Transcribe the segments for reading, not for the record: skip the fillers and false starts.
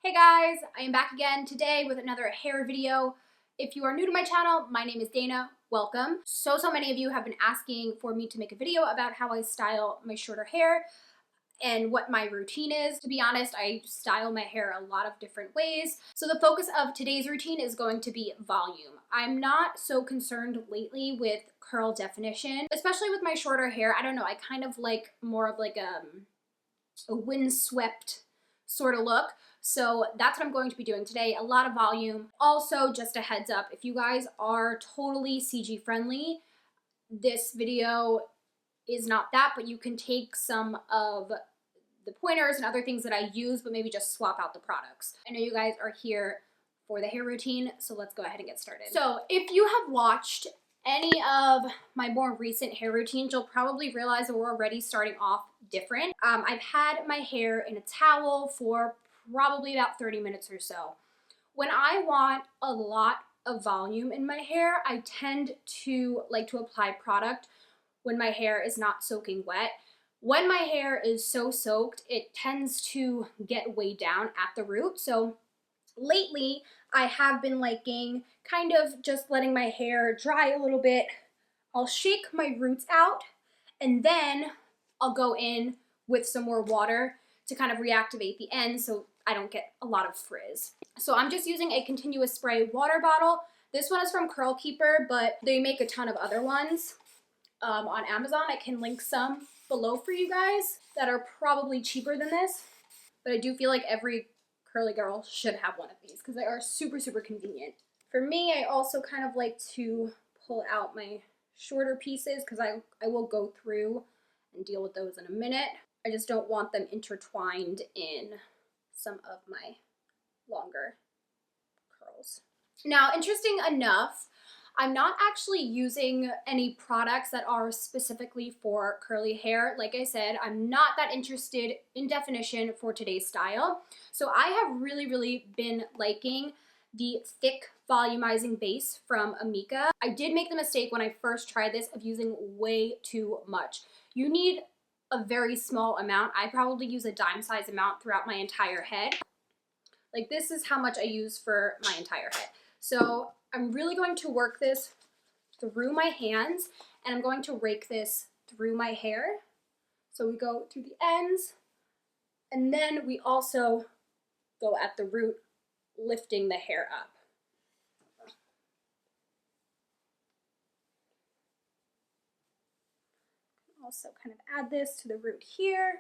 Hey guys, I am back again today with another hair video. If you are new to my channel, my name is Dana. Welcome. So many of you have been asking for me to make a video about how I style my shorter hair and what my routine is. To be honest, I style my hair a lot of different ways. So the focus of today's routine is going to be volume. I'm not so concerned lately with curl definition, especially with my shorter hair. I don't know, I kind of like more of like a windswept sort of look. So that's what I'm going to be doing today, a lot of volume. Also, just a heads up, if you guys are totally CG friendly, this video is not that, but you can take some of the pointers and other things that I use, but maybe just swap out the products. I know you guys are here for the hair routine, so let's go ahead and get started. So if you have watched any of my more recent hair routines, you'll probably realize that we're already starting off different. I've had my hair in a towel for probably about 30 minutes or so. When I want a lot of volume in my hair, I tend to like to apply product when my hair is not soaking wet. When my hair is so soaked, it tends to get way down at the root. So lately, I have been liking kind of just letting my hair dry a little bit. I'll shake my roots out and then I'll go in with some more water to kind of reactivate the ends so I don't get a lot of frizz. So I'm just using a continuous spray water bottle. This one is from Curl Keeper, but they make a ton of other ones on Amazon. I can link some below for you guys that are probably cheaper than this, but I do feel like every curly girl should have one of these because they are super convenient. For me, I also kind of like to pull out my shorter pieces because I will go through and deal with those in a minute. I just don't want them intertwined in some of my longer curls. Now, interesting enough, I'm not actually using any products that are specifically for curly hair. Like I said, I'm not that interested in definition for today's style. So I have really been liking the thick volumizing base from Amika. I did make the mistake when I first tried this of using way too much. You need a very small amount. I probably use a dime size amount throughout my entire head. Like this is how much I use for my entire head. So I'm really going to work this through my hands and I'm going to rake this through my hair. So we go through the ends and then we also go at the root, lifting the hair up. Also kind of add this to the root here.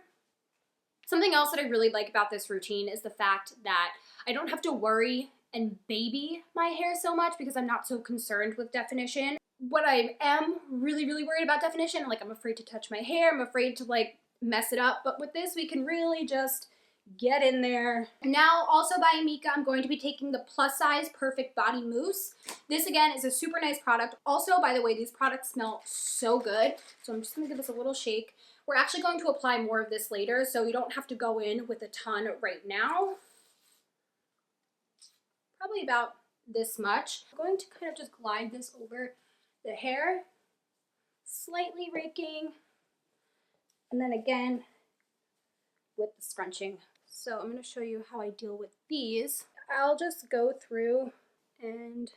Something else that I really like about this routine is the fact that I don't have to worry and baby my hair so much because I'm not so concerned with definition. What I am really worried about definition, like I'm afraid to touch my hair, I'm afraid to like mess it up, but with this we can really just get in there. Now, also by Amika, I'm going to be taking the plus size Perfect Body Mousse. This again is a super nice product. Also, by the way, these products smell so good. So I'm just gonna give this a little shake. We're actually going to apply more of this later, so you don't have to go in with a ton right now. Probably about this much. I'm going to kind of just glide this over the hair, slightly raking, and then again with the scrunching. So I'm going to show you how I deal with these. I'll just go through and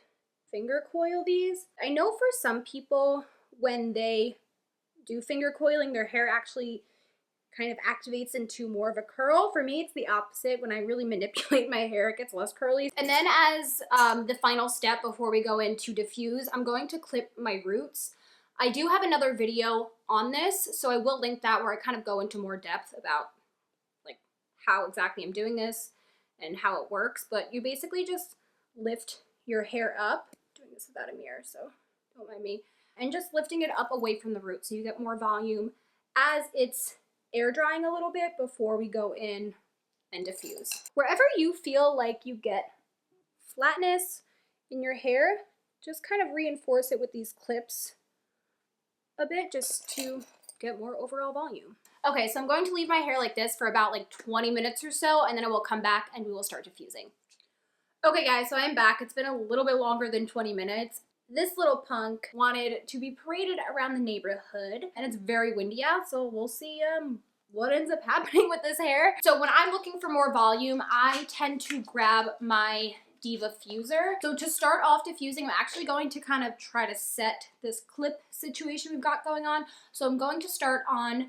finger coil these. I know for some people when they do finger coiling, their hair actually kind of activates into more of a curl. For me, it's the opposite. When I really manipulate my hair, it gets less curly. And then as the final step before we go into diffuse, I'm going to clip my roots. I do have another video on this, so I will link that where I kind of go into more depth about like how exactly I'm doing this and how it works. But you basically just lift your hair up. I'm doing this without a mirror, so don't mind me. And just lifting it up away from the root so you get more volume as it's air drying a little bit before we go in and diffuse. Wherever you feel like you get flatness in your hair, just kind of reinforce it with these clips a bit just to get more overall volume. Okay, so I'm going to leave my hair like this for about like 20 minutes or so, and then I will come back and we will start diffusing. Okay guys, so I'm back. It's been a little bit longer than 20 minutes. This little punk wanted to be paraded around the neighborhood, and it's very windy out, so we'll see what ends up happening with this hair. So when I'm looking for more volume, I tend to grab my Diffuser. So to start off diffusing, I'm actually going to kind of try to set this clip situation we've got going on. So I'm going to start on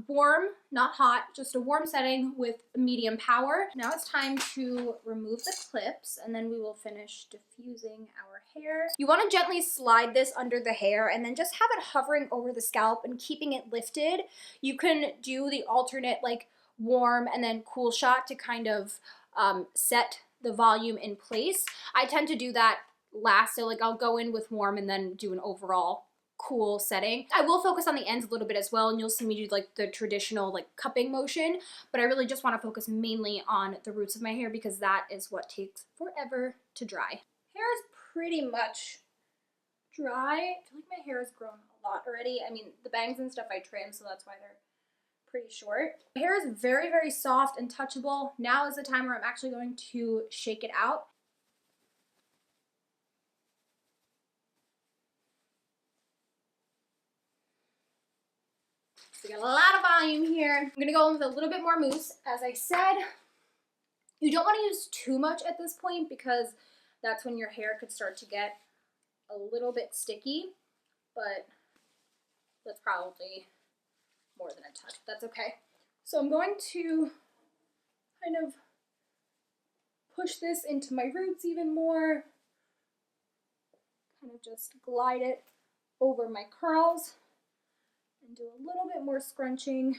warm, not hot, just a warm setting with medium power. Now it's time to remove the clips and then we will finish diffusing our hair. You want to gently slide this under the hair and then just have it hovering over the scalp and keeping it lifted. You can do the alternate like warm and then cool shot to kind of set the volume in place. I tend to do that last, so like I'll go in with warm and then do an overall cool setting. I will focus on the ends a little bit as well, and you'll see me do like the traditional like cupping motion, but I really just want to focus mainly on the roots of my hair because that is what takes forever to dry. Hair is pretty much dry. I feel like my hair has grown a lot already. I mean, the bangs and stuff I trimmed, so that's why they're pretty short. My hair is very, very soft and touchable. Now is the time where I'm actually going to shake it out. So we got a lot of volume here. I'm gonna go in with a little bit more mousse. As I said, you don't want to use too much at this point because that's when your hair could start to get a little bit sticky, but that's probably more than a touch. That's okay. So I'm going to kind of push this into my roots even more. Kind of just glide it over my curls and do a little bit more scrunching.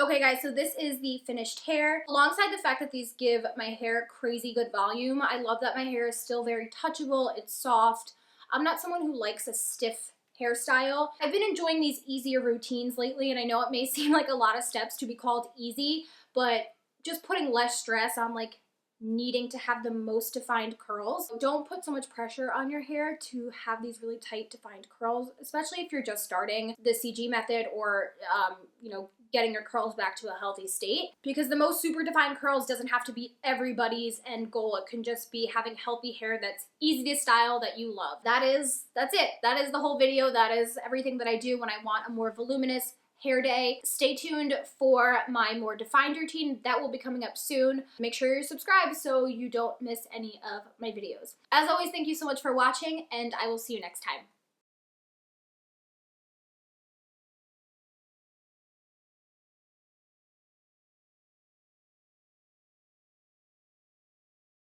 Okay guys, so this is the finished hair. Alongside the fact that these give my hair crazy good volume, I love that my hair is still very touchable, it's soft. I'm not someone who likes a stiff hairstyle. I've been enjoying these easier routines lately, and I know it may seem like a lot of steps to be called easy, but just putting less stress on like needing to have the most defined curls. Don't put so much pressure on your hair to have these really tight defined curls, especially if you're just starting the CG method or you know, getting your curls back to a healthy state, because the most super defined curls doesn't have to be everybody's end goal. It can just be having healthy hair that's easy to style, that you love. That's it. That is the whole video. That is everything that I do when I want a more voluminous hair day. Stay tuned for my more defined routine. That will be coming up soon. Make sure you're subscribed so you don't miss any of my videos. As always, thank you so much for watching, and I will see you next time.